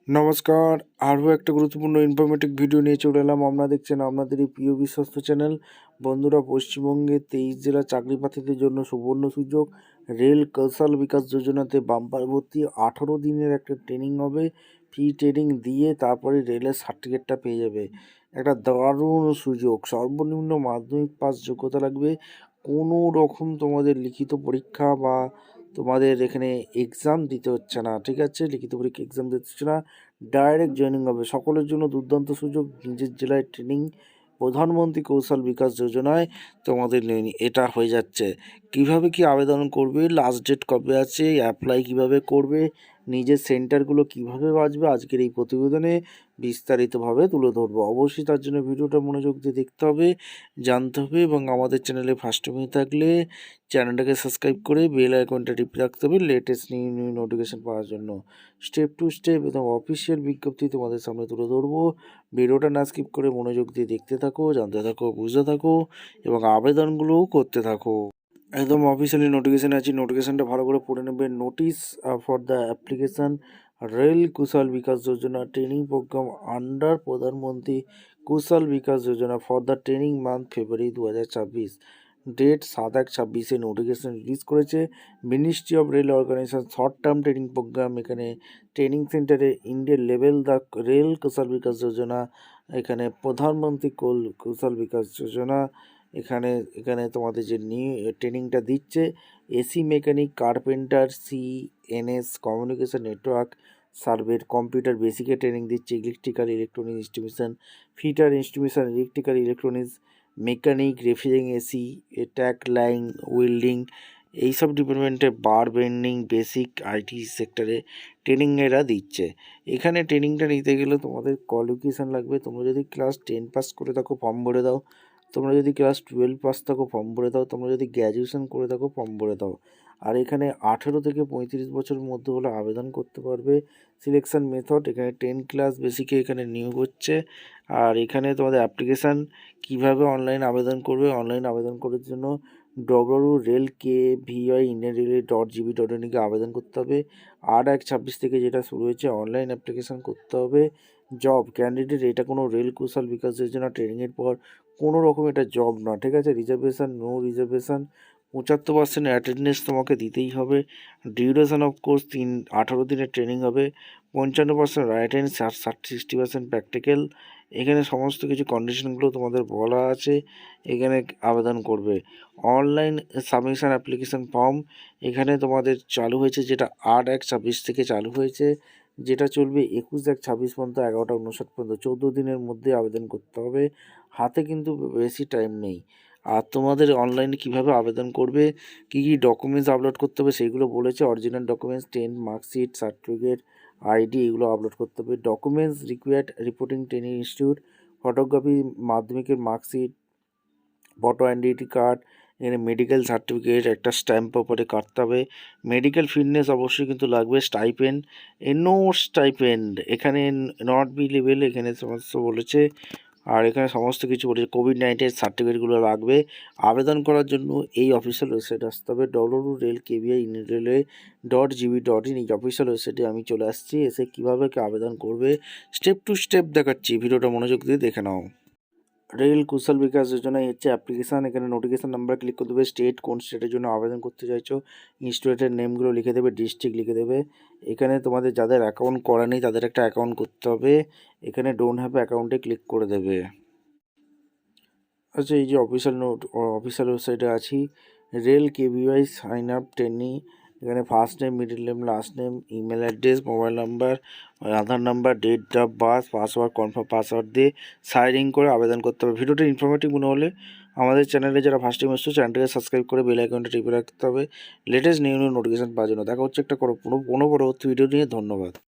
নমস্কার, আরও একটা গুরুত্বপূর্ণ ইনফরমেটিভ ভিডিও নিয়ে চলে এলাম। আপনারা দেখছেন আপনাদের এই প্রিয় বিশ্বস্ত চ্যানেল। বন্ধুরা, পশ্চিমবঙ্গে 23 জেলা চাকরি প্রার্থীদের জন্য সুবর্ণ সুযোগ। রেল কৌশল বিকাশ যোজনাতে বাম্পার ভর্তি। 18 দিনের একটা ট্রেনিং হবে। ফ্রি ট্রেনিং দিয়ে তারপরে রেলের সার্টিফিকেটটা পেয়ে যাবে। একটা দারুণ সুযোগ। সর্বনিম্ন মাধ্যমিক পাস যোগ্যতা লাগবে। কোনো রকম তোমাদের লিখিত পরীক্ষা বা তোমাদের এখানে এক্সাম দিতে হচ্ছে না, ঠিক আছে? লিখিত পরীক্ষা এক্সাম দিতে হচ্ছে না, ডাইরেক্ট জয়েনিং হবে। সকলের জন্য দুর্দান্ত সুযোগ। নিজের জেলায় ট্রেনিং, প্রধানমন্ত্রী কৌশল বিকাশ যোজনায় তোমাদের এটা হয়ে যাচ্ছে। কিভাবে কি আবেদন করবে, লাস্ট ডেট কবে আছে, অ্যাপ্লাই কিভাবে করবে, নিজের সেন্টারগুলো কিভাবে বাঁচবে, আজকের এই প্রতিবেদনে বিস্তারিতভাবে তুলে ধরবো। অবশ্যই তার জন্য ভিডিওটা মনোযোগ দিয়ে দেখতে হবে, জানতে হবে, এবং আমাদের চ্যানেলে ফার্স্ট হয়ে থাকলে চ্যানেলটাকে সাবস্ক্রাইব করে বেল আইকনটা টিপে রাখতে হবে লেটেস্ট নিউ নোটিফিকেশান পাওয়ার জন্য। স্টেপ টু স্টেপ এবং অফিসিয়াল বিজ্ঞপ্তি তোমাদের সামনে তুলে ধরবো। ভিডিওটা না স্কিপ করে মনোযোগ দিয়ে দেখতে থাকো, জানতে থাকো, বুঝতে থাকো এবং আবেদনগুলোও করতে থাকো। একদম অফিসিয়ালি নোটিফিকেশান আছে, নোটিফিকেশানটা ভালো করে পড়ে নেবে। Notice for the application rail Kaushal Vikas Yojana training program under Pradhan Mantri Kaushal Vikas Yojana for the training month February 2024। Date 7/1/26 notification release করেছে ministry of rail organization. Short term training program, এখানে ট্রেনিং সেন্টারে Indian level the rail Kaushal Vikas Yojana, এখানে প্রধানমন্ত্রী কুশল বিকাশ যোজনা। এখানে এখানে তোমাদের যে নিউ ট্রেনিংটা দিচ্ছে AC mechanic, carpenter, CNS, communication network সার্ভের কম্পিউটার বেসিকে ট্রেনিং দিচ্ছে। Electrical electronics instrumentation fitter, instrumentation electrical electronics, mechanic, refrigerating, AC, track laying, welding, এইসব ডিপার্টমেন্টে বার বেন্ডিং, বেসিক আইটি সেক্টরে ট্রেনিং এরা দিচ্ছে। এখানে ট্রেনিংটা নিতে গেলে তোমাদের কোয়ালিফিকেশান লাগবে। তোমরা যদি ক্লাস 10 পাস করে থাকো ফর্ম ভরে দাও, তোমরা যদি ক্লাস 12 পাস থাকো ফর্ম ভরে দাও, তোমরা যদি গ্র্যাজুয়েশন করে থাকো ফর্ম ভরে দাও। আর এখানে 18 থেকে 35 বছরের মধ্যে হলে আবেদন করতে পারবে। সিলেকশন মেথড, এখানে 10 ক্লাস বেসিকে এখানে নিয়োগ হচ্ছে। আর এখানে তোমাদের অ্যাপ্লিকেশান কীভাবে অনলাইন আবেদন করবে, অনলাইন আবেদন করার জন্য www.railkviindianrailway.gv.in আবেদন করতে হবে। 8/1/26 থেকে যেটা শুরু হয়েছে অনলাইন অ্যাপ্লিকেশান করতে হবে। জব ক্যান্ডিডেট, এটা কোনো রেল কুশল বিকাশ যোজনা ট্রেনিংয়ের পর কোনো রকম এটা জব না, ঠিক আছে? Reservation, no reservation. 75% অ্যাটেন্ডেন্স তোমাকে দিতেই হবে। ডিউরেশন অফ কোর্স 18 দিনের ট্রেনিং হবে। 55% রাইটেন, 60% প্র্যাকটিক্যাল। এখানে সমস্ত কিছু কন্ডিশনগুলো তোমাদের বলা আছে, এখানে আবেদন করবে। অনলাইন সাবমিশন অ্যাপ্লিকেশান ফর্ম এখানে তোমাদের চালু হয়েছে, যেটা 8/1/26 থেকে চালু হয়েছে, যেটা চলবে 21/1/26 পর্যন্ত, 11টা 59 পর্যন্ত। 14 দিনের মধ্যে আবেদন করতে হবে, হাতে কিন্তু বেশি টাইম নেই। আর তোমাদের অনলাইনে কিভাবে আবেদন করবে, কী কী ডকুমেন্টস আপলোড করতে হবে সেইগুলো বলেছে। Original documents 10 marksheet, certificate, ID, এগুলো আপলোড করতে হবে। Documents required reporting training institute, photography মাধ্যমিকের মার্কশিট, ফটো আইডেন্টি কার্ড, এখানে মেডিকেল সার্টিফিকেট, একটা স্ট্যাম্প পেপারে কাটতে হবে। মেডিকেল ফিটনেস অবশ্যই কিন্তু লাগবে। স্টাইপেন্ড, নো স্টাইপেন্ড এখানে নট বি লেভেল, এখানে সমস্ত বলেছে। আর এখানে সমস্ত কিছু বলেছে। কোভিড-19 সার্টিফিকেটগুলো লাগবে। আবেদন করার জন্য এই অফিসিয়াল ওয়েবসাইটে আসতে হবে, www.railkviindianrailway.gv.in। এই অফিসিয়াল ওয়েবসাইটে আমি চলে আসছি। এসে কীভাবে আবেদন করবে স্টেপ টু স্টেপ দেখাচ্ছি, ভিডিওটা মনোযোগ দিয়ে দেখে নাও। রেল কুশল বিকাশ যোজনায় হচ্ছে অ্যাপ্লিকেশান, এখানে নোটিফিকেশান নাম্বার ক্লিক করে দেবে। স্টেট, কোন স্টেটের জন্য আবেদন করতে চাইছো, ইনস্টিটিউটের নেমগুলো লিখে দেবে, ডিস্ট্রিক্ট লিখে দেবে। এখানে তোমাদের যাদের অ্যাকাউন্ট করা নেই তাদের একটা অ্যাকাউন্ট করতে হবে। এখানে ডোন্ট হ্যাভ অ্যাকাউন্টে ক্লিক করে দেবে। আচ্ছা, এই যে অফিসিয়াল ওয়েবসাইটে আছি, rail KVY sign up training. এখানে first name, middle name, last name, email address, mobile number, Aadhaar number, date of birth, password, confirm password দিয়ে সাইন ইন করে আবেদন করতে হবে। ভিডিওটা ইনফরমেটিভ মনে হলে আমাদের চ্যানেলে যারা ফার্স্ট টাইম এসছো চ্যানেলটাকে সাবস্ক্রাইব করে বেল আইকনটা টিপে রাখতে হবে লেটেস্ট নিউ নোটিফিকেশান পাওয়ার জন্য। দেখা হচ্ছে একটা পরবর্তী ভিডিও নিয়ে। ধন্যবাদ।